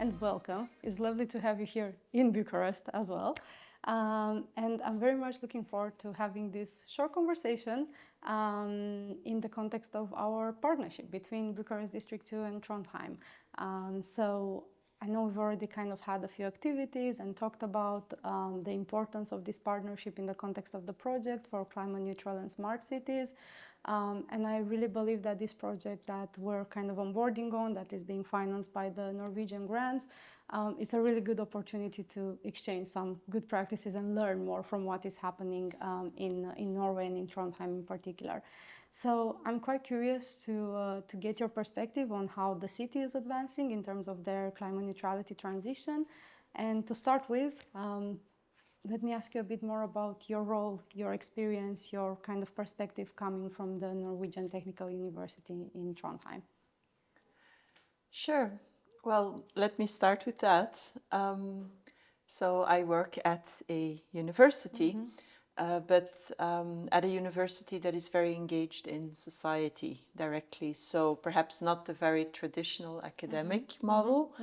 and welcome. It's lovely to have you here in Bucharest as well. And I'm very much looking forward to having this short conversation in the context of our partnership between Bucharest District 2 and Trondheim. So I know we've already kind of had a few activities and talked about the importance of this partnership in the context of the project for climate neutral and smart cities. And I really believe that this project that we're kind of onboarding on, that is being financed by the Norwegian grants, it's a really good opportunity to exchange some good practices and learn more from what is happening in Norway and in Trondheim in particular. So I'm quite curious to get your perspective on how the city is advancing in terms of their climate neutrality transition. And to start with, let me ask you a bit more about your role, your experience, your kind of perspective coming from the Norwegian Technical University in Trondheim. Sure. Well, let me start with that. So I work at a university, but at a university that is very engaged in society directly. So perhaps not the very traditional academic model,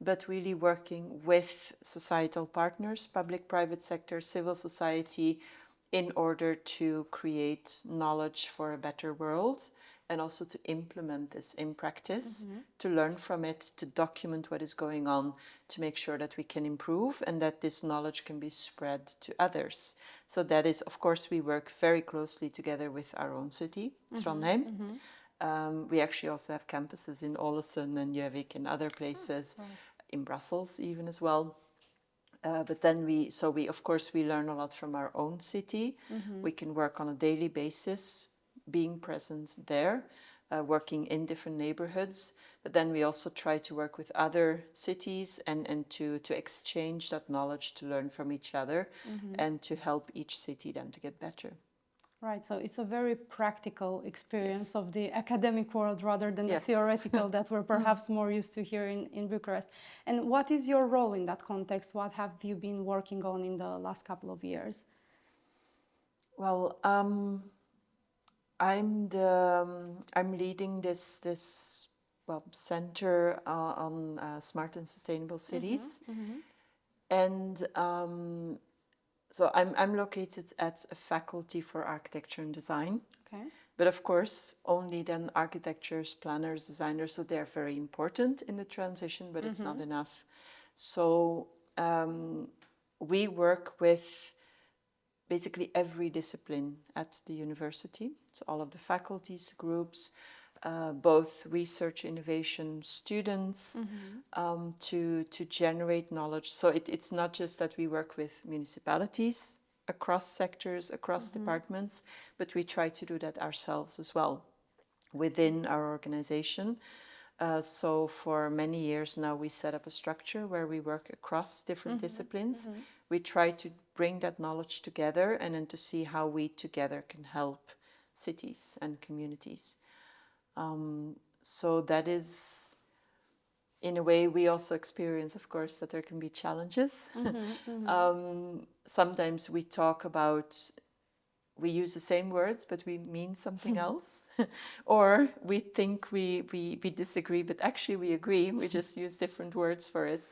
but really working with societal partners, public-private sector, civil society, in order to create knowledge for a better world and also to implement this in practice, to learn from it, to document what is going on, to make sure that we can improve and that this knowledge can be spread to others. So that is, of course, we work very closely together with our own city, Trondheim. We actually also have campuses in Ålesund and Gjøvik and other places, in Brussels even as well. But then we of course we learn a lot from our own city. We can work on a daily basis, being present there, working in different neighborhoods. But then we also try to work with other cities and to exchange that knowledge, to learn from each other and to help each city then to get better. Right, so it's a very practical experience of the academic world rather than the theoretical that we're perhaps more used to here in Bucharest. And what is your role in that context? What have you been working on in the last couple of years? Well, I'm leading this center on smart and sustainable cities, and so I'm located at a faculty for architecture and design. Okay. But of course, only then architects, planners, designers, so they're very important in the transition, but it's not enough. So we work with basically every discipline at the university. So all of the faculties, groups, both research, innovation, students, to generate knowledge. So it's not just that we work with municipalities across sectors, across departments, but we try to do that ourselves as well within our organization. So for many years now we set up a structure where we work across different disciplines. We try to bring that knowledge together and then to see how we together can help cities and communities. So that is, in a way, we also experience, of course, that there can be challenges. Sometimes we talk about, we use the same words, but we mean something else. Or we think we disagree, but actually we agree. We just use different words for it.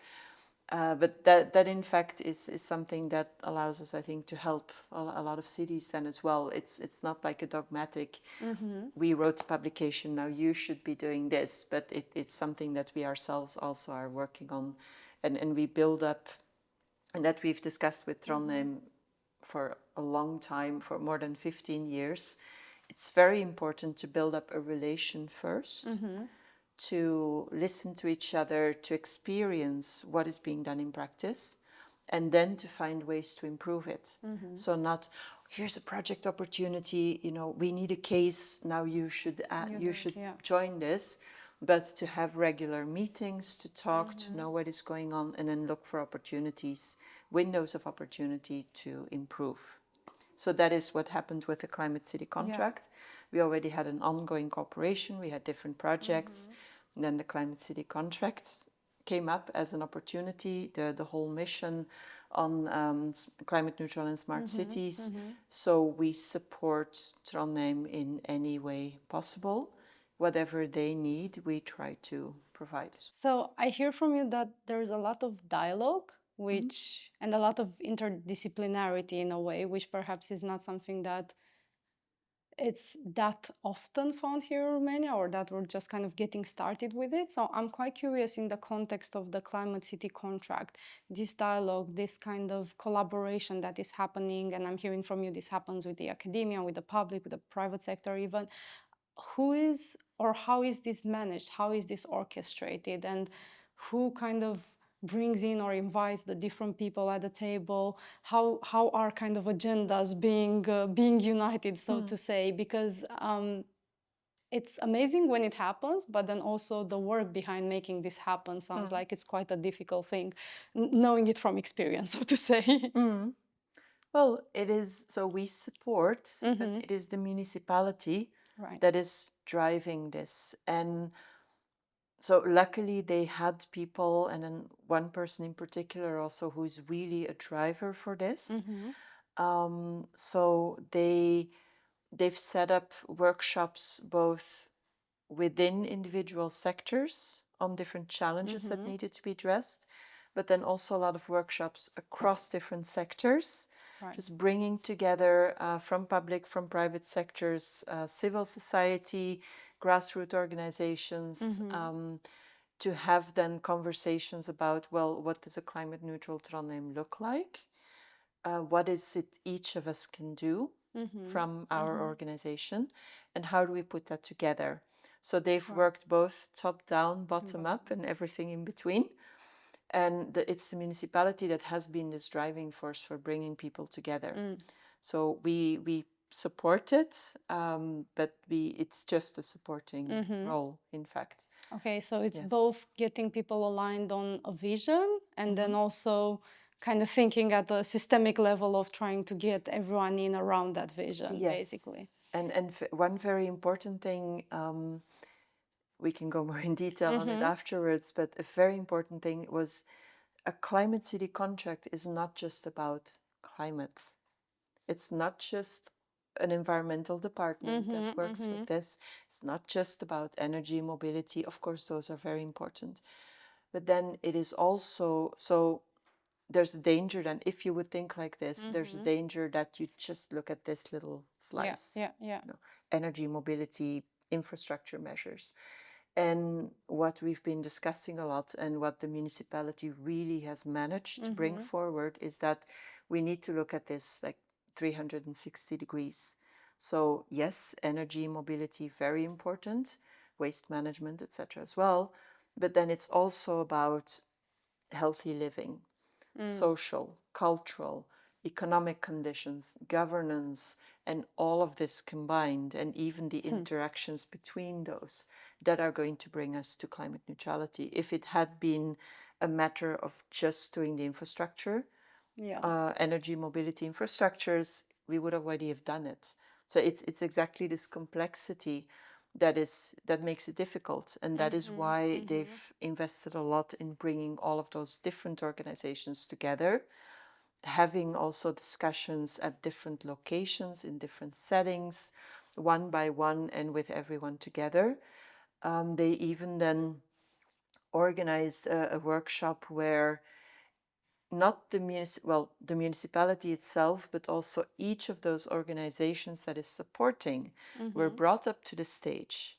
But that in fact is something that allows us, I think, to help a lot of cities then as well. It's not like a dogmatic, we wrote a publication, now you should be doing this, but it's something that we ourselves also are working on and we build up, and that we've discussed with Trondheim for a long time, for more than 15 years. It's very important to build up a relation first, to listen to each other, to experience what is being done in practice, and then to find ways to improve it. So not, here's a project opportunity, we need a case, now you should join this, but to have regular meetings, to talk, to know what is going on, and then look for opportunities, windows of opportunity to improve. So that is what happened with the Climate City contract. We already had an ongoing cooperation, we had different projects, and then the Climate City contract came up as an opportunity, the whole mission on climate neutral and smart cities. So we support Trondheim in any way possible. whatever they need, we try to provide. So I hear from you that there's a lot of dialogue, which and a lot of interdisciplinarity in a way, which perhaps is not something that it's that often found here in Romania, or that we're just kind of getting started with it. So I'm quite curious, in the context of the Climate City contract, this dialogue, this kind of collaboration that is happening, and I'm hearing from you this happens with the academia, with the public, with the private sector even. Who is or how is this managed? How is this orchestrated? And who kind of brings in or invites the different people at the table? How are kind of agendas being united, so to say? Because it's amazing when it happens, but then also the work behind making this happen sounds like it's quite a difficult thing, knowing it from experience, so to say. Well, it is, so we support, but it is the municipality Right. that is driving this. And so luckily they had people, and then one person in particular also who is really a driver for this. So they've set up workshops both within individual sectors on different challenges that needed to be addressed, but then also a lot of workshops across different sectors, just bringing together from public, from private sectors, civil society, grassroots organizations, to have then conversations about, well, what does a climate neutral Trondheim look like? What is it each of us can do from our organization, and how do we put that together? So they've worked both top down, bottom up, and everything in between. And it's the municipality that has been this driving force for bringing people together. So we support it, but it's just a supporting role, in fact. Okay, so it's both getting people aligned on a vision, and then also kind of thinking at a systemic level of trying to get everyone in around that vision, basically. And one very important thing, we can go more in detail on it afterwards, but a very important thing was a climate city contract is not just about climate. It's not just an environmental department that works with this. It's not just about energy, mobility. Of course, those are very important. But then it is also, so there's a danger then, if you would think like this, there's a danger that you just look at this little slice. You know, energy, mobility, infrastructure measures. And what we've been discussing a lot, and what the municipality really has managed to bring forward, is that we need to look at this like 360 degrees. So yes, energy, mobility, very important, waste management, etc. as well. But then it's also about healthy living, social, cultural, economic conditions, governance, and all of this combined, and even the interactions between those that are going to bring us to climate neutrality. If it had been a matter of just doing the infrastructure, energy, mobility infrastructures, we would already have done it. So it's exactly this complexity that makes it difficult, and that is why they've invested a lot in bringing all of those different organizations together, having also discussions at different locations in different settings, one by one, and with everyone together. They even then organized a workshop where not the the municipality itself, but also each of those organizations that is supporting were brought up to the stage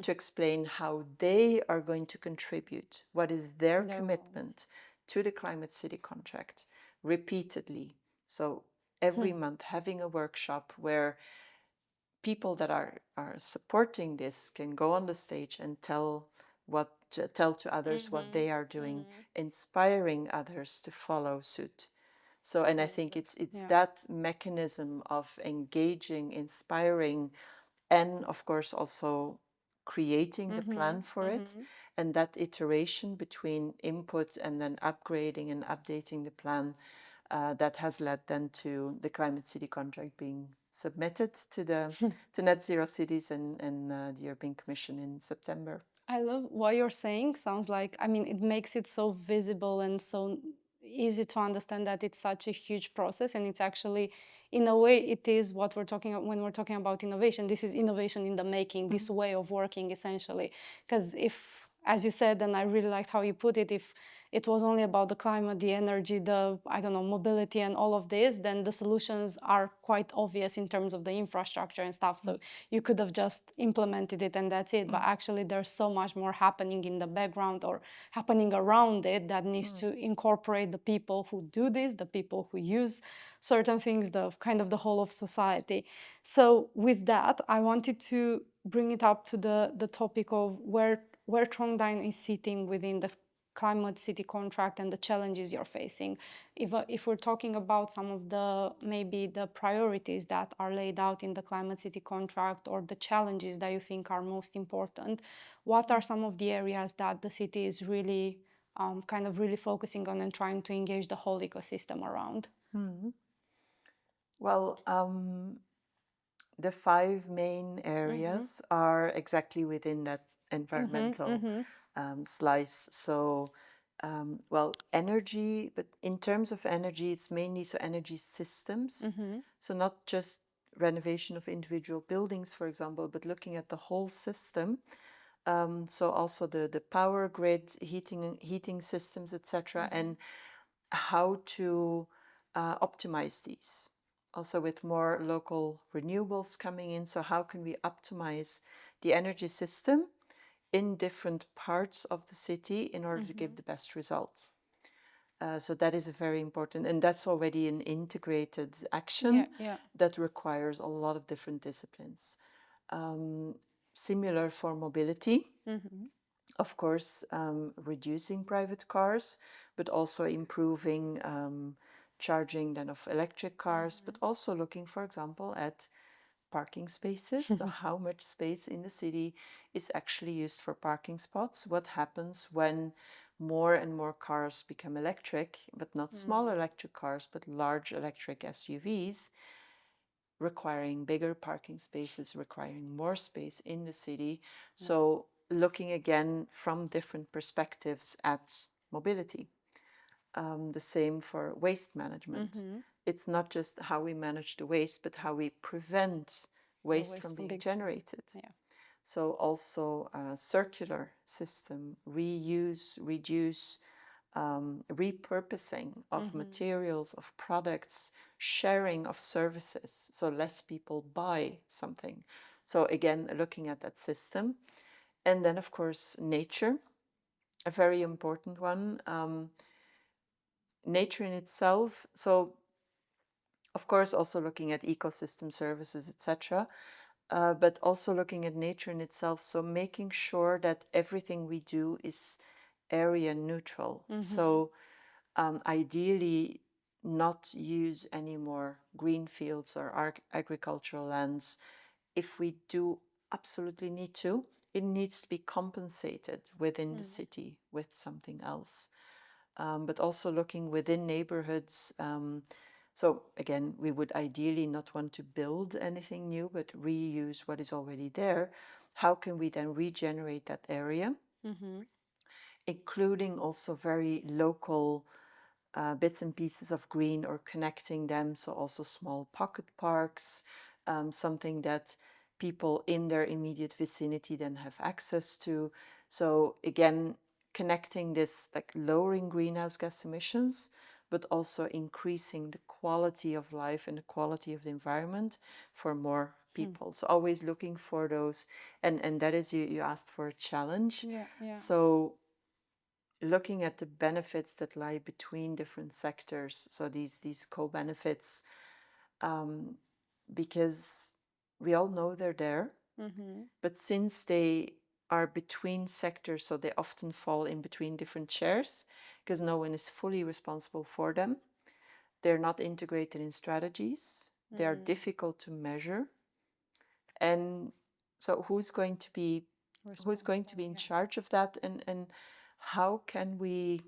to explain how they are going to contribute, what is their commitment to the Climate City contract repeatedly. So every month having a workshop where people that are supporting this can go on the stage and tell to others what they are doing, inspiring others to follow suit. So, and I think it's that mechanism of engaging, inspiring, and of course also creating the plan for it, and that iteration between input and then upgrading and updating the plan, that has led then to the Climate City contract being submitted to the to Net Zero Cities and the European Commission in September. I love what you're saying. Sounds like, I mean, it makes it so visible and so easy to understand that it's such a huge process, and it's actually, in a way, it is what we're talking about when we're talking about innovation. This is innovation in the making, this way of working, essentially. Because if, as you said, and I really liked how you put it, if it was only about the climate, the energy, the, I don't know, mobility and all of this, then the solutions are quite obvious in terms of the infrastructure and stuff. So you could have just implemented it and that's it. But actually there's so much more happening in the background or happening around it that needs to incorporate the people who do this, the people who use certain things, the kind of the whole of society. So with that, I wanted to bring it up to the topic of where Trondheim is sitting within the climate city contract and the challenges you're facing. If we're talking about some of the maybe the priorities that are laid out in the climate city contract or the challenges that you think are most important, what are some of the areas that the city is really kind of really focusing on and trying to engage the whole ecosystem around? Well, the 5 main areas are exactly within that environmental slice. So, well, energy, but in terms of energy, it's mainly so energy systems. So not just renovation of individual buildings, for example, but looking at the whole system. So also the power grid, heating systems, etc., and how to optimize these. Also with more local renewables coming in, so how can we optimize the energy system in different parts of the city in order to give the best results? So that is very important, and that's already an integrated action that requires a lot of different disciplines. Similar for mobility, of course, reducing private cars, but also improving charging then of electric cars, but also looking, for example, at parking spaces. So how much space in the city is actually used for parking spots? What happens when more and more cars become electric, but not small electric cars, but large electric SUVs, requiring bigger parking spaces, requiring more space in the city. So looking again from different perspectives at mobility. The same for waste management. It's not just how we manage the waste, but how we prevent waste from being generated. So also a circular system, reuse, reduce, repurposing of materials, of products, sharing of services, so less people buy something. So again, looking at that system. And then, of course, nature, a very important one. Nature in itself, so of course also looking at ecosystem services, etc., but also looking at nature in itself, so making sure that everything we do is area neutral. So ideally not use any more green fields or agricultural lands. If we do absolutely need to, it needs to be compensated within the city with something else. But also looking within neighborhoods. So again, we would ideally not want to build anything new, but reuse what is already there. How can we then regenerate that area? Including also very local bits and pieces of green or connecting them. So also small pocket parks, something that people in their immediate vicinity then have access to. So again, connecting this, like lowering greenhouse gas emissions, but also increasing the quality of life and the quality of the environment for more people. So always looking for those, and that is, you asked for a challenge. So looking at the benefits that lie between different sectors, so these co-benefits, because we all know they're there, but since they are between sectors, so they often fall in between different chairs, because no one is fully responsible for them. They're not integrated in strategies. They are difficult to measure. And so who's going to be in charge of that, and how can we,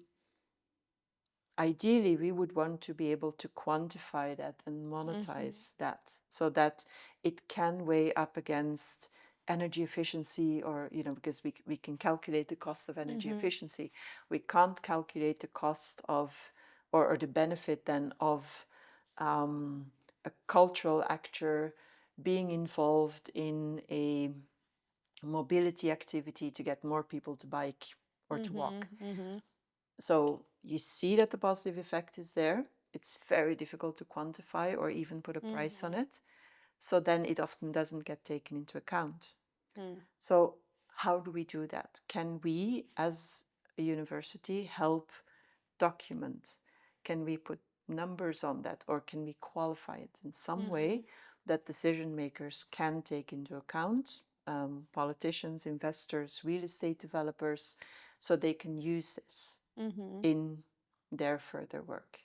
ideally we would want to be able to quantify that and monetize that, so that it can weigh up against energy efficiency, or because we can calculate the cost of energy efficiency. We can't calculate the cost of or the benefit then of a cultural actor being involved in a mobility activity to get more people to bike or to walk. So you see that the positive effect is there. It's very difficult to quantify or even put a price on it. So then it often doesn't get taken into account. So how do we do that? Can we, as a university, help document? Can we put numbers on that, or can we qualify it in some way that decision makers can take into account, politicians, investors, real estate developers, so they can use this in their further work?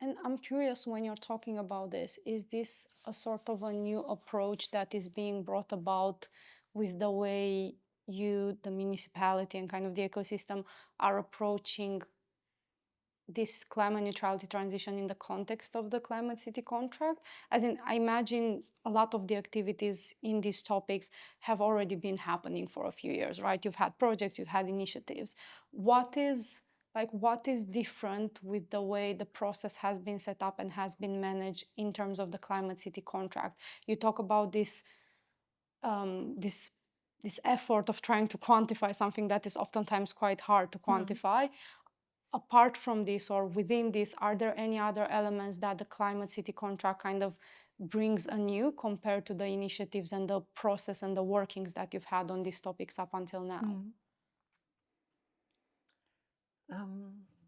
And I'm curious, when you're talking about this, is this a sort of a new approach that is being brought about with the way you, the municipality, and kind of the ecosystem are approaching this climate neutrality transition in the context of the climate city contract? As in, I imagine a lot of the activities in these topics have already been happening for a few years, right? You've had projects, you've had initiatives. What is different with the way the process has been set up and has been managed in terms of the climate city contract? You talk about this this effort of trying to quantify something that is oftentimes quite hard to quantify. Apart from this, or within this, are there any other elements that the climate city contract kind of brings anew compared to the initiatives and the process and the workings that you've had on these topics up until now?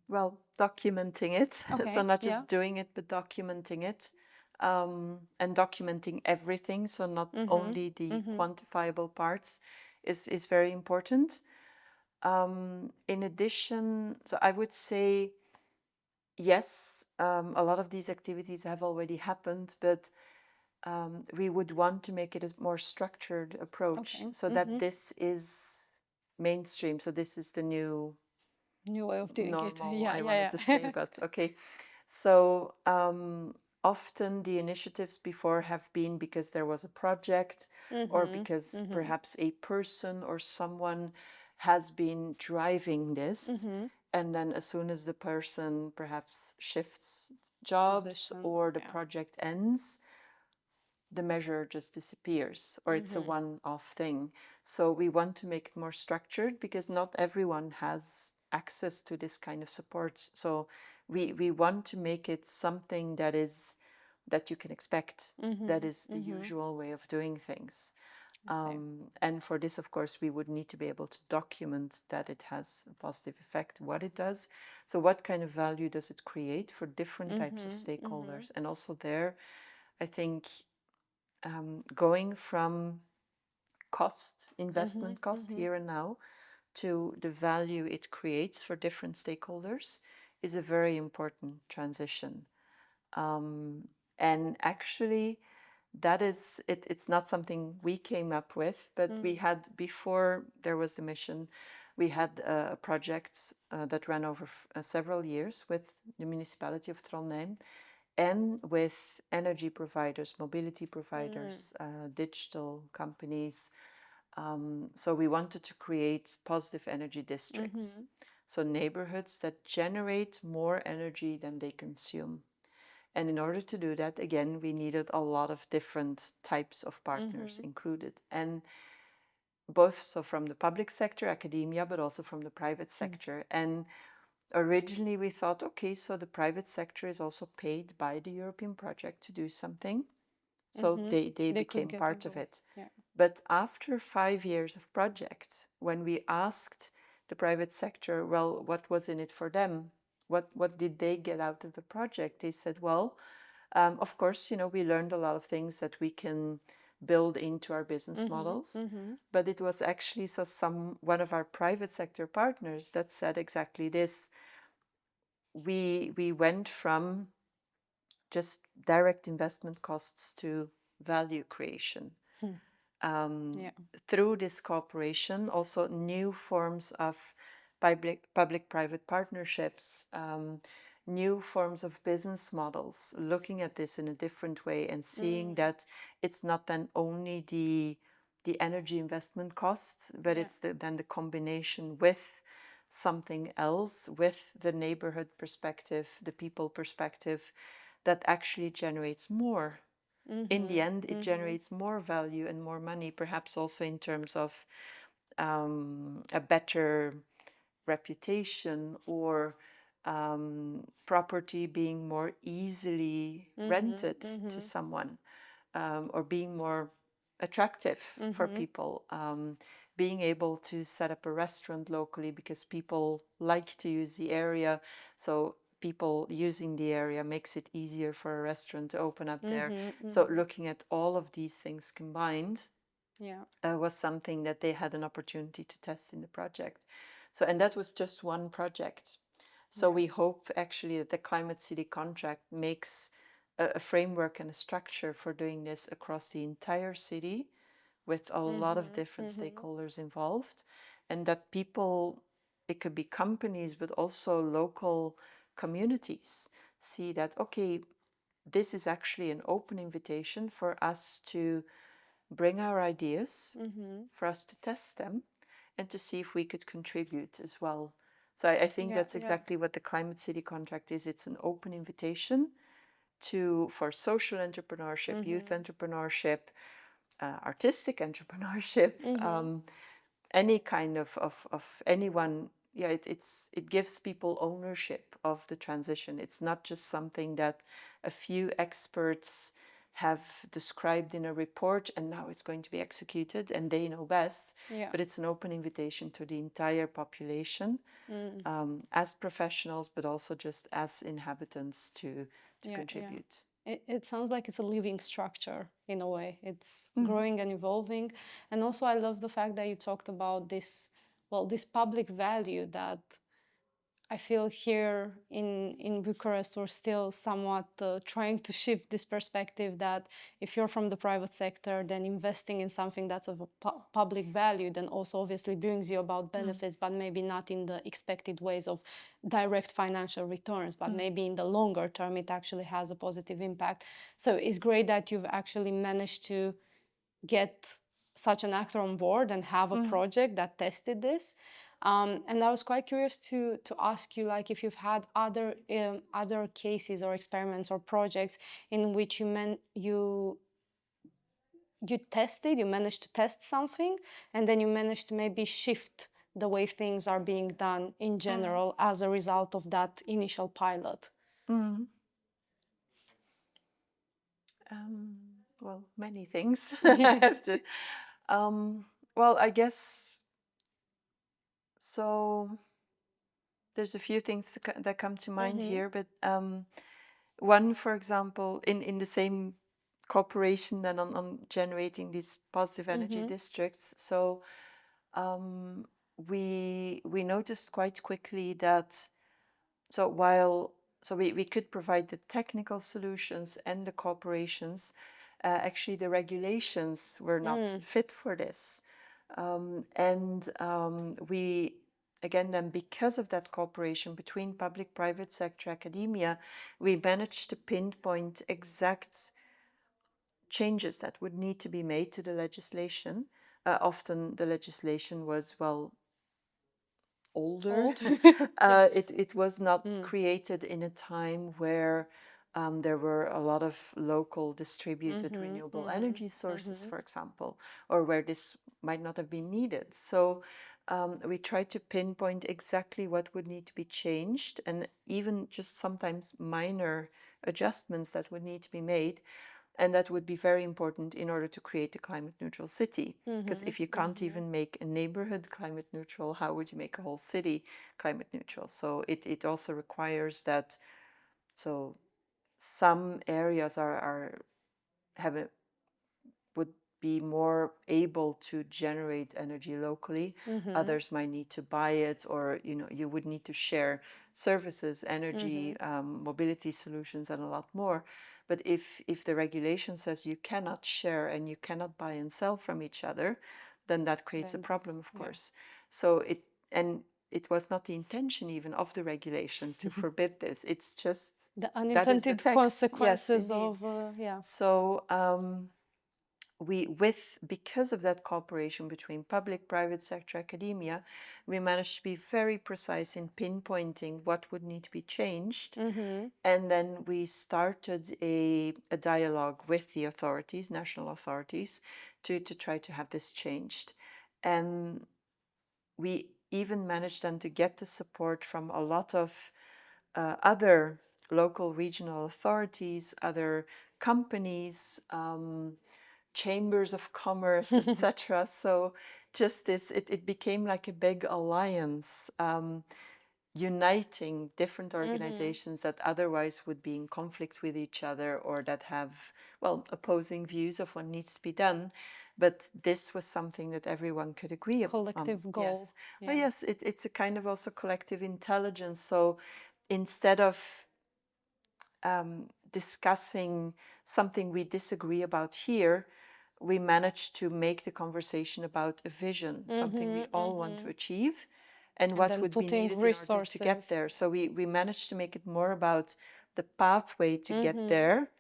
Well, documenting it. Okay, So not just doing it, but documenting it, and documenting everything. So not only the quantifiable parts is very important. In addition, so I would say, yes, a lot of these activities have already happened, but we would want to make it a more structured approach, so that this is mainstream. So this is the new way of doing normal, it. I wanted to say, but okay. So often the initiatives before have been because there was a project, or because perhaps a person or someone has been driving this, and then as soon as the person perhaps shifts jobs Position, or the project ends, the measure just disappears, or it's a one-off thing. So we want to make it more structured, because not everyone has access to this kind of support. So we want to make it something that you can expect, that is the usual way of doing things. And for this, of course, we would need to be able to document that it has a positive effect, what it does. So what kind of value does it create for different types of stakeholders? And also there, I think, going from investment cost here and now, to the value it creates for different stakeholders is a very important transition. And actually, that is, it's not something we came up with, but we had, before there was the mission, we had a project that ran over several years with the municipality of Trondheim, and with energy providers, mobility providers, digital companies. So we wanted to create positive energy districts. So neighborhoods that generate more energy than they consume. And in order to do that, again, we needed a lot of different types of partners included. And both, so from the public sector, academia, but also from the private sector. And originally we thought, okay, so the private sector is also paid by the European project to do something. So they became part of it. But after 5 years of project, when we asked the private sector, well, what was in it for them? What did they get out of the project? They said, well, of course, we learned a lot of things that we can build into our business models. But it was actually one of our private sector partners that said exactly this. We went from just direct investment costs to value creation. Through this cooperation, also new forms of public-private partnerships, new forms of business models, looking at this in a different way and seeing that it's not then only the energy investment costs, but it's then the combination with something else with the neighborhood perspective, the people perspective, that actually generates more. In the end, it generates more value and more money, perhaps also in terms of a better reputation, or property being more easily rented to someone, or being more attractive for people, being able to set up a restaurant locally because people like to use the area, so people using the area makes it easier for a restaurant to open up there. So looking at all of these things combined was something that they had an opportunity to test in the project. So, and that was just one project. So we hope actually that the Climate City contract makes a framework and a structure for doing this across the entire city, with a lot of different stakeholders involved, and that people, it could be companies, but also local communities, see that, okay, this is actually an open invitation for us to bring our ideas, for us to test them, and to see if we could contribute as well. So I think that's exactly what the Climate City contract is. It's an open invitation for social entrepreneurship, youth entrepreneurship, artistic entrepreneurship, any kind of anyone. Yeah, it gives people ownership of the transition. It's not just something that a few experts have described in a report and now it's going to be executed and they know best, but it's an open invitation to the entire population, as professionals, but also just as inhabitants to contribute. It sounds like it's a living structure in a way. It's growing and evolving. And also I love the fact that you talked about this, well, this public value that I feel here in Bucharest, we're still somewhat trying to shift this perspective that if you're from the private sector, then investing in something that's of a public value, then also obviously brings you about benefits, but maybe not in the expected ways of direct financial returns, but maybe in the longer term, it actually has a positive impact. So it's great that you've actually managed to get such an actor on board and have a project that tested this. And I was quite curious to ask you, like, if you've had other cases or experiments or projects in which you managed to test something, and then you managed to maybe shift the way things are being done in general as a result of that initial pilot. Well, many things. I have to. Well, I guess so. There's a few things that come to mind here, but one, for example, in the same cooperation then on generating these positive energy districts. So we noticed quite quickly that we could provide the technical solutions and the cooperations, actually the regulations were not fit for this. We, again, then because of that cooperation between public, private sector, academia, we managed to pinpoint exact changes that would need to be made to the legislation. Often the legislation was, well, older. It was not created in a time where there were a lot of local distributed renewable energy sources, for example, or where this might not have been needed. So we tried to pinpoint exactly what would need to be changed, and even just sometimes minor adjustments that would need to be made. And that would be very important in order to create a climate neutral city. Because if you can't even make a neighborhood climate neutral, how would you make a whole city climate neutral? So it also requires that, so some areas would be more able to generate energy locally. Others might need to buy it, or you would need to share services, energy, mobility solutions, and a lot more. But if the regulation says you cannot share and you cannot buy and sell from each other, then that creates a problem, of course. So it was not the intention even of the regulation to forbid this. It's just the unintended consequences of So because of that cooperation between public, private sector, academia, we managed to be very precise in pinpointing what would need to be changed. And then we started a dialogue with the authorities, national authorities, to try to have this changed. And we even managed then to get the support from a lot of other local regional authorities, other companies, chambers of commerce, etc. So just this, it became like a big alliance, uniting different organizations that otherwise would be in conflict with each other or that have, well, opposing views of what needs to be done. But this was something that everyone could agree upon. Collective goal. Yes. Oh, yes, it's a kind of also collective intelligence. So instead of discussing something we disagree about here, we managed to make the conversation about a vision, something we all want to achieve, and what would be needed in order to get there. So we managed to make it more about the pathway to get there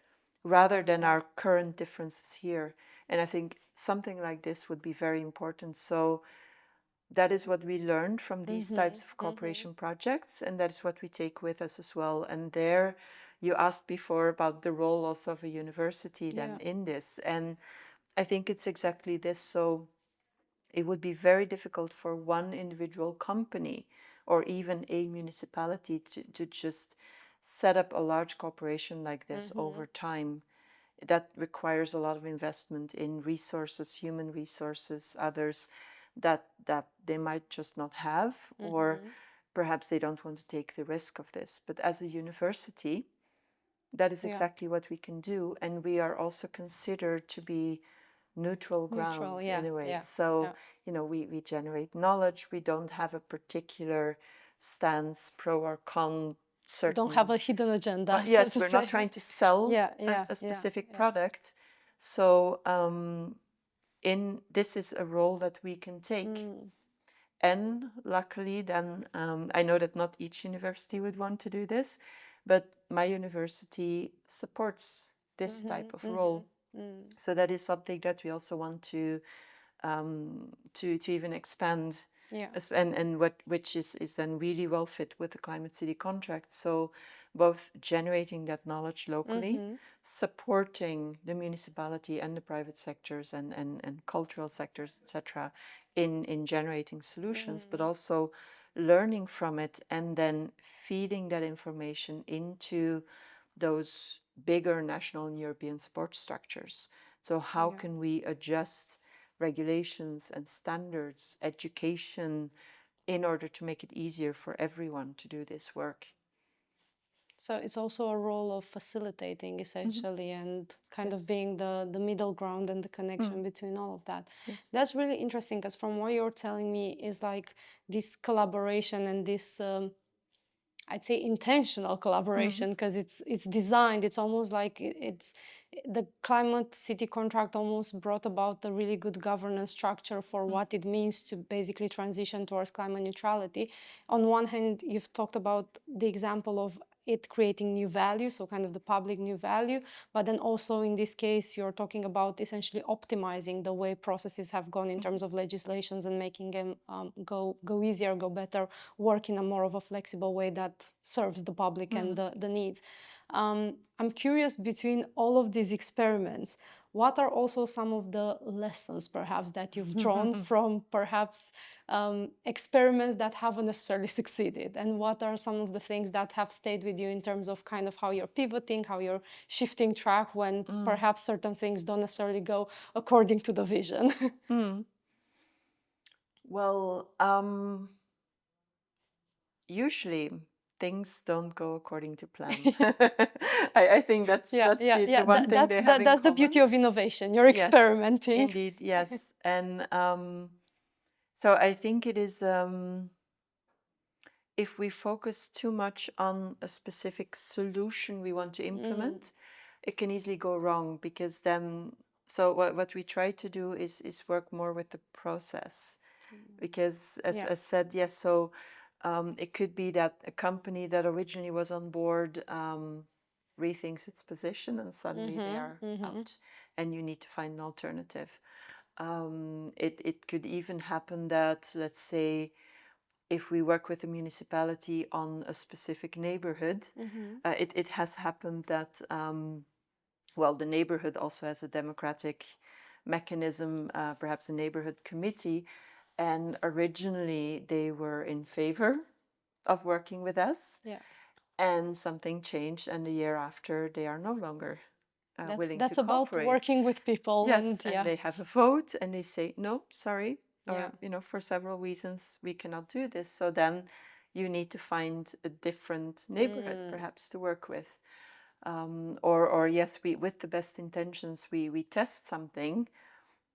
rather than our current differences here. And I think something like this would be very important. So that is what we learned from these types of cooperation projects, and that is what we take with us as well. And there, you asked before about the role also of a university then in this, and I think it's exactly this. So it would be very difficult for one individual company or even a municipality to just set up a large corporation like this over time. That requires a lot of investment in resources, human resources, others that they might just not have, or perhaps they don't want to take the risk of this. But as a university, that is exactly what we can do, and we are also considered to be neutral ground in a way. So we generate knowledge. We don't have a particular stance, pro or con. We don't have a hidden agenda. Yes, we're not trying to sell a specific product. So this is a role that we can take. And luckily then, I know that not each university would want to do this, but my university supports this type of role. So that is something that we also want to even expand. And which is then really well fit with the Climate City contract. So both generating that knowledge locally, supporting the municipality and the private sectors and cultural sectors, etc., in generating solutions, but also learning from it and then feeding that information into those bigger national and European support structures. So how can we adjust regulations and standards, education, in order to make it easier for everyone to do this work? So it's also a role of facilitating, essentially, and kind of being the middle ground and the connection between all of that. That's really interesting, because from what you're telling me is like this collaboration and this I'd say intentional collaboration, because it's designed. It's almost like it's the Climate City contract almost brought about a really good governance structure for what it means to basically transition towards climate neutrality. On one hand, you've talked about the example of it creating new value, so kind of the public new value, but then also in this case you're talking about essentially optimizing the way processes have gone in terms of legislations and making them go easier, go better, work in a more of a flexible way that serves the public and the needs. I'm curious, between all of these experiments, what are also some of the lessons perhaps that you've drawn from perhaps experiments that haven't necessarily succeeded? And what are some of the things that have stayed with you in terms of kind of how you're pivoting, how you're shifting track when perhaps certain things don't necessarily go according to the vision? Well, usually things don't go according to plan. I think that's the one thing they have in that's the common. beauty of innovation. You're experimenting. Indeed, yes. And so I think it is, if we focus too much on a specific solution we want to implement, it can easily go wrong, because then, so what we try to do is work more with the process. Because as said, yes, so it could be that a company that originally was on board rethinks its position and suddenly they are out and you need to find an alternative. It could even happen that, let's say, if we work with the municipality on a specific neighborhood, it has happened that, well, the neighborhood also has a democratic mechanism, perhaps a neighborhood committee, and originally they were in favor of working with us. Yeah. And something changed, and the year after, they are no longer willing That's to about cooperate. working with people. Yes, and and they have a vote, and they say, no, sorry, Yeah. or for several reasons, we cannot do this. So then you need to find a different neighborhood, perhaps, to work with. Or yes, we, with the best intentions, we test something,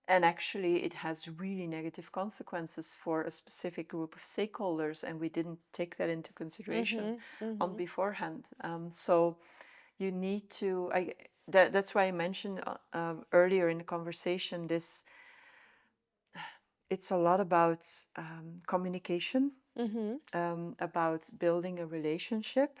and actually it has really negative consequences for a specific group of stakeholders, and we didn't take that into consideration on beforehand. So you need to, that's why I mentioned earlier in the conversation, this, it's a lot about communication, about building a relationship,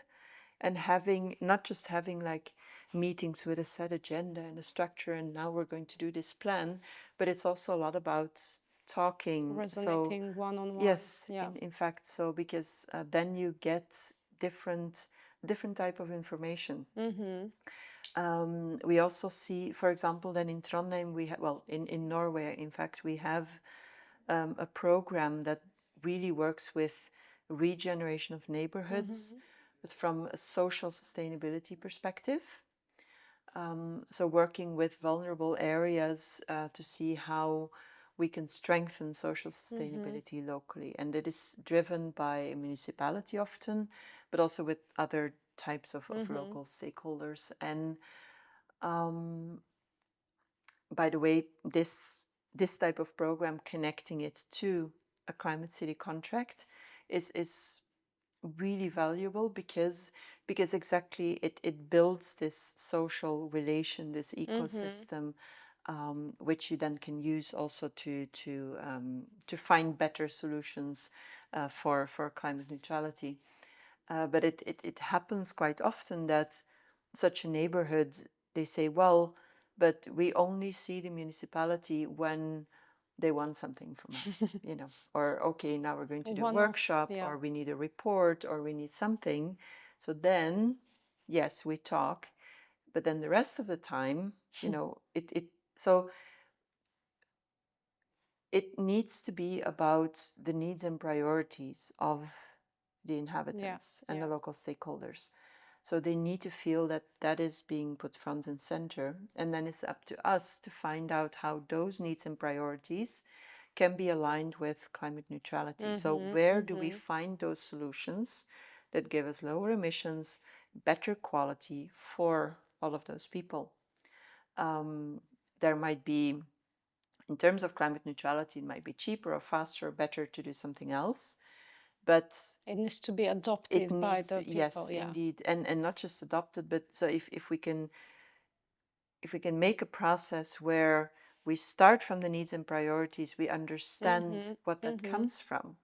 and having, not just having like meetings with a set agenda and a structure and now we're going to do this plan, but it's also a lot about talking. Resonating one-on-one. Yes, Yeah. in fact, so because then you get different type of information. We also see, for example, then in Trondheim, we have, well, in Norway, in fact, we have a program that really works with regeneration of neighborhoods, but from a social sustainability perspective. So working with vulnerable areas to see how we can strengthen social sustainability locally. And it is driven by a municipality often, but also with other types of local stakeholders. And by the way, this type of program, connecting it to a climate city contract, is really valuable because exactly it builds this social relation, this ecosystem, which you then can use also to find better solutions for climate neutrality. But it happens quite often that such a neighborhood, they say, well, but we only see the municipality when they want something from us, or okay, now we're going to do a workshop, or we need a report, or we need something. So then, yes, we talk, but then the rest of the time, so it needs to be about the needs and priorities of the inhabitants and the local stakeholders. So they need to feel that that is being put front and center. And then it's up to us to find out how those needs and priorities can be aligned with climate neutrality. So where do we find those solutions that give us lower emissions, better quality for all of those people? There might be, in terms of climate neutrality, it might be cheaper or faster or better to do something else. But it needs to be adopted by the people. Yes, indeed, and not just adopted, but so if we can make a process where we start from the needs and priorities, we understand what that comes from,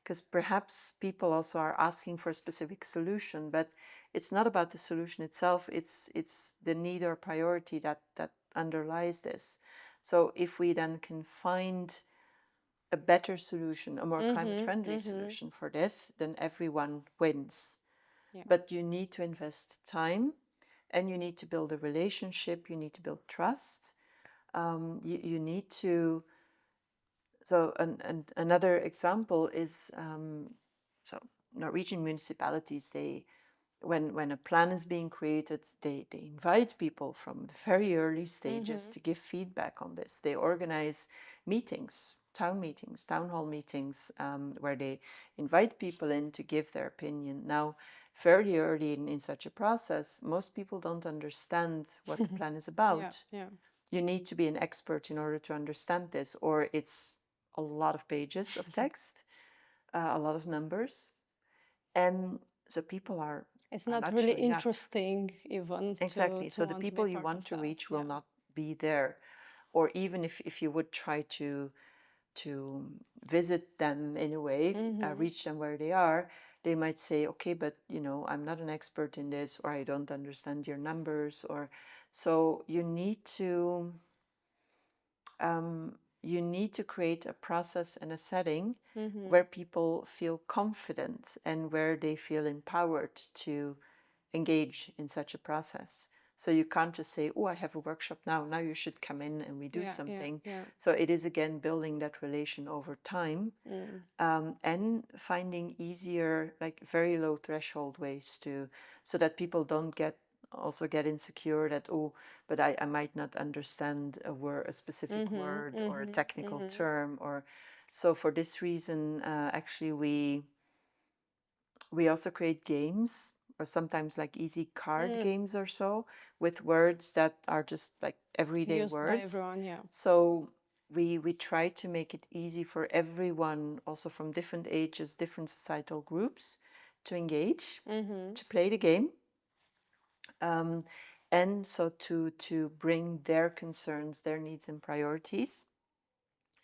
because perhaps people also are asking for a specific solution, but it's not about the solution itself. It's the need or priority that underlies this. So if we then can find a better solution, a more climate-friendly solution for this, then everyone wins. Yeah. But you need to invest time, and you need to build a relationship, you need to build trust. You need to... So another example is, so Norwegian municipalities, they, when a plan is being created, they invite people from the very early stages to give feedback on this. They organize meetings, town hall meetings, where they invite people in to give their opinion. Now, fairly early in such a process, most people don't understand what the plan is about. You need to be an expert in order to understand this, or it's a lot of pages of text, a lot of numbers. And so people are... It's not really interesting even. Exactly. So the people you want to reach will not be there. Or even if you would try to visit them in a way, reach them where they are, they might say, okay, but I'm not an expert in this, or I don't understand your numbers, or so you need to create a process and a setting where people feel confident and where they feel empowered to engage in such a process. So you can't just say, oh, I have a workshop now you should come in and we do something. So it is, again, building that relation over time, and finding easier, like very low threshold ways so that people don't get insecure that, oh, but I might not understand a specific word or a technical term, or so. For this reason, actually we also create games, or sometimes like easy card games or so, with words that are just like everyday used words by everyone, so we try to make it easy for everyone, also from different ages, different societal groups, to engage, to play the game, and so to bring their concerns, their needs and priorities,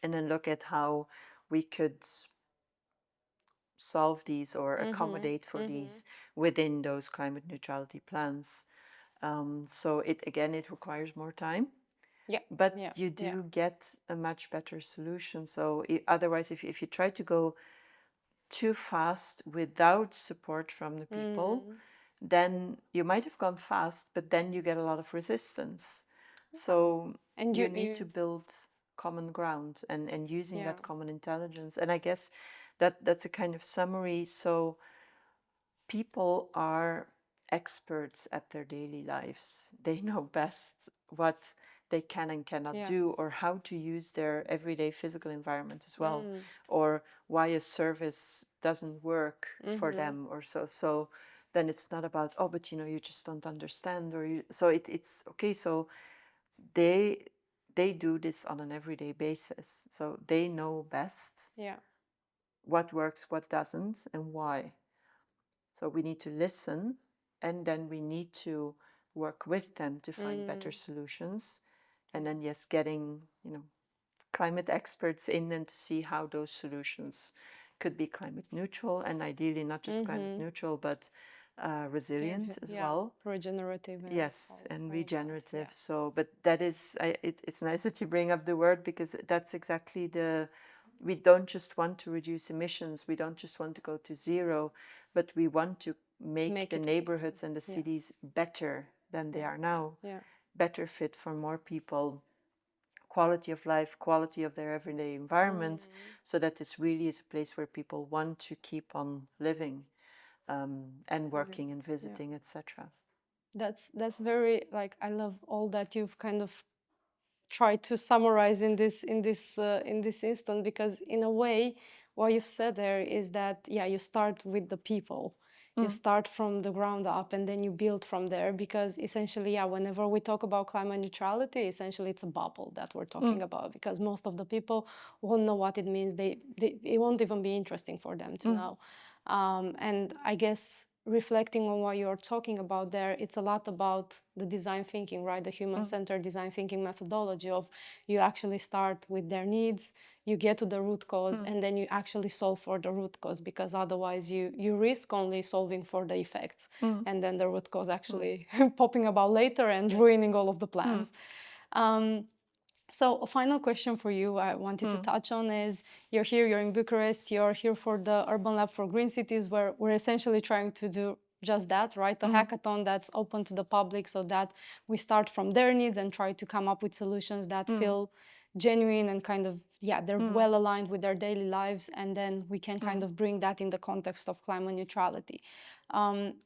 and then look at how we could solve these or accommodate for these within those climate neutrality plans. So it requires more time. But you do get a much better solution. So otherwise, if you try to go too fast without support from the people, then you might have gone fast, but then you get a lot of resistance. So and you need to build common ground and using that common intelligence. And I guess that's a kind of summary. So people are experts at their daily lives. They know best what they can and cannot do, or how to use their everyday physical environment as well, or why a service doesn't work for them, or so. So then it's not about, oh, but you just don't understand, or so it's okay. So they do this on an everyday basis, so they know best what works, what doesn't, and why. So we need to listen, and then we need to work with them to find better solutions. And then, yes, getting, climate experts in and to see how those solutions could be climate neutral, and ideally not just climate neutral, but resilient as well. Regenerative. Yes, and regenerative. So, but that is, it's nice that you bring up the word, because that's exactly we don't just want to reduce emissions, we don't just want to go to zero, but we want to make the neighborhoods and the cities better than they are now, better fit for more people, quality of life, quality of their everyday environment, so that this really is a place where people want to keep on living, and working and visiting, etc. That's very, like, I love all that you've kind of tried to summarize in this instant, because in a way what you've said there is that you start with the people. You start from the ground up, and then you build from there, because essentially whenever we talk about climate neutrality, essentially it's a bubble that we're talking about, because most of the people won't know what it means. It won't even be interesting for them to know. And I guess reflecting on what you're talking about there, it's a lot about the design thinking, right? The human-centered design thinking methodology of, you actually start with their needs, you get to the root cause, and then you actually solve for the root cause, because otherwise you risk only solving for the effects, and then the root cause actually popping about later and ruining all of the plans. So a final question for you I wanted to touch on is, you're in Bucharest, you're here for the Urban Lab for Green Cities, where we're essentially trying to do just that, right? A hackathon that's open to the public, so that we start from their needs and try to come up with solutions that feel genuine and kind of, they're well aligned with their daily lives, and then we can kind of bring that in the context of climate neutrality.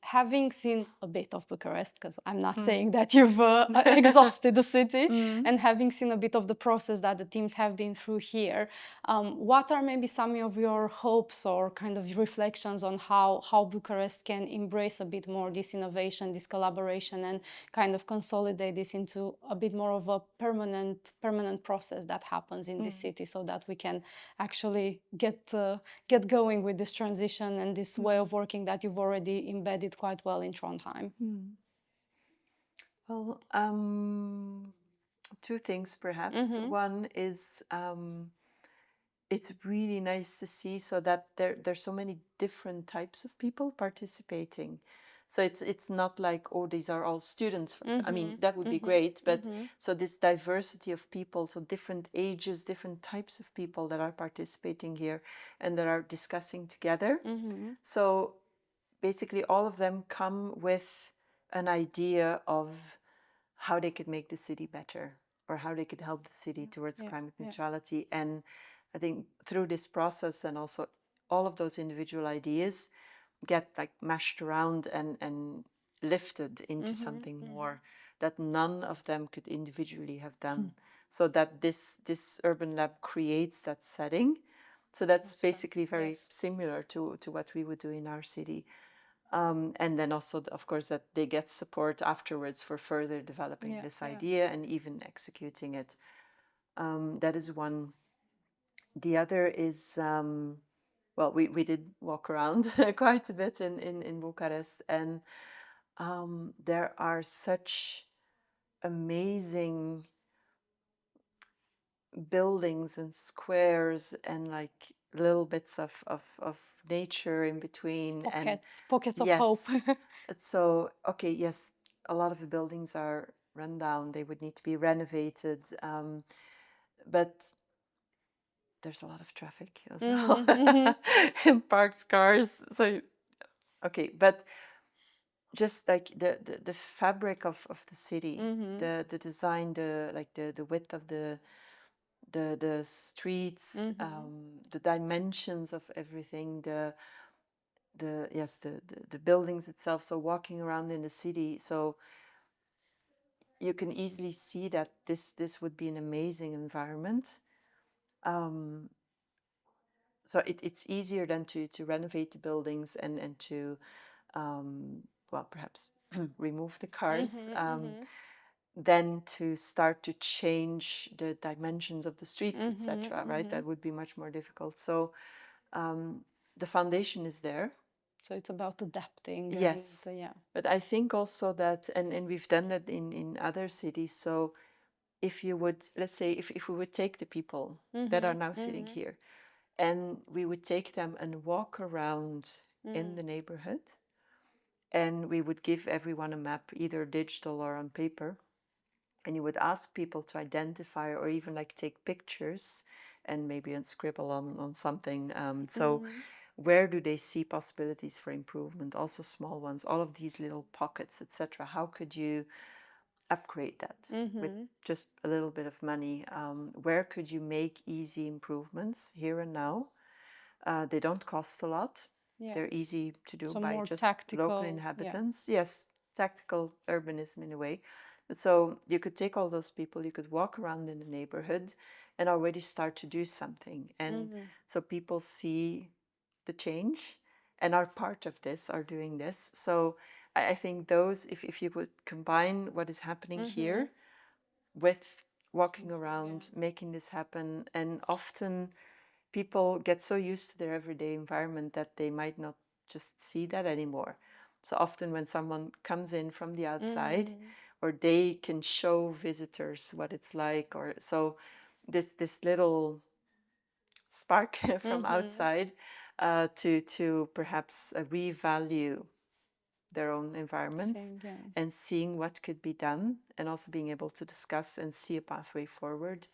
Having seen a bit of Bucharest, because I'm not saying that you've exhausted the city, and having seen a bit of the process that the teams have been through here, what are maybe some of your hopes or kind of reflections on how Bucharest can embrace a bit more this innovation, this collaboration, and kind of consolidate this into a bit more of a permanent process that happens in this city, so that we can actually get going with this transition and this way of working that you've already embedded quite well in Trondheim? Well, two things perhaps. One is, it's really nice to see so that there's so many different types of people participating. So it's not like, oh, these are all students. I mean, that would be great, but so this diversity of people, so different ages, different types of people that are participating here and that are discussing together. So basically all of them come with an idea of how they could make the city better or how they could help the city towards climate neutrality. And I think through this process and also all of those individual ideas get like mashed around and lifted into something more that none of them could individually have done. So that this urban lab creates that setting. So that's basically very similar to what we would do in our city. And then also, of course, that they get support afterwards for further developing this idea and even executing it. That is one. The other is, well, we did walk around quite a bit in Bucharest, and there are such amazing buildings and squares and like little bits of nature in between. Pockets of hope. So, okay, yes, a lot of the buildings are run down. They would need to be renovated. But there's a lot of traffic as well and parked cars. So, okay, but just like the fabric of the city, the design, the width of the streets, the dimensions of everything, the buildings itself. So walking around in the city, so you can easily see that this would be an amazing environment. So it's easier than to renovate the buildings and to well, perhaps remove the cars. Then to start to change the dimensions of the streets, etc. Right, that would be much more difficult. So the foundation is there. So it's about adapting. Yes, but I think also that, and we've done that in other cities. So if you would, let's say, if we would take the people that are now sitting here, and we would take them and walk around in the neighborhood, and we would give everyone a map, either digital or on paper, and you would ask people to identify or even like take pictures and maybe scribble on something. So where do they see possibilities for improvement, also small ones, all of these little pockets, etc. How could you upgrade that with just a little bit of money? Where could you make easy improvements here and now? They don't cost a lot. They're easy to do by just local inhabitants. Yes, tactical urbanism in a way. But so you could take all those people, you could walk around in the neighborhood and already start to do something. And so people see the change and are part of this, are doing this. So I think those, if you would combine what is happening here with walking around, making this happen, and often people get so used to their everyday environment that they might not just see that anymore. So often when someone comes in from the outside, or they can show visitors what it's like, or so this little spark from outside to perhaps revalue their own environments and seeing what could be done, and also being able to discuss and see a pathway forward.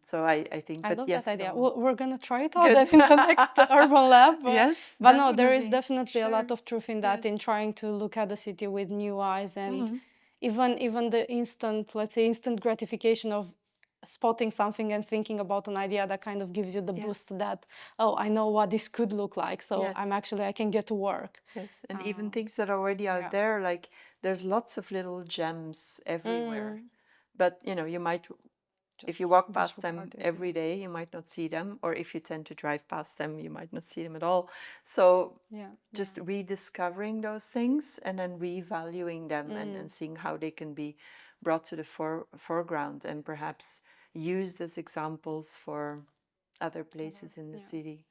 So I think, I but love yes, that idea. so We're gonna try it out then in the next urban lab. Yes, but no, there is definitely a Sure. lot of truth in that, Yes. in trying to look at the city with new eyes, and even the instant, let's say, instant gratification of spotting something and thinking about an idea that kind of gives you the boost that, oh, I know what this could look like, so I can get to work. Yes, and even things that are already out there, like there's lots of little gems everywhere. But you might, if you walk past them every day, you might not see them, or if you tend to drive past them, you might not see them at all. So just rediscovering those things and then revaluing them and seeing how they can be brought to the foreground and perhaps used as examples for other places in the city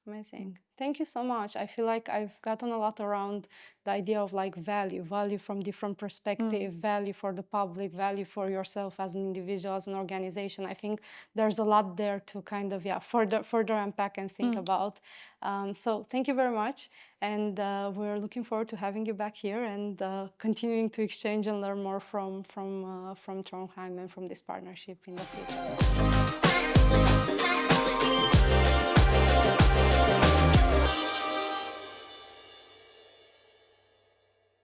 Amazing. Thank you so much. I feel like I've gotten a lot around the idea of like value from different perspective, value for the public, value for yourself as an individual, as an organization. I think there's a lot there to kind of further unpack and think about. So thank you very much, and we're looking forward to having you back here and continuing to exchange and learn more from Trondheim and from this partnership in the future.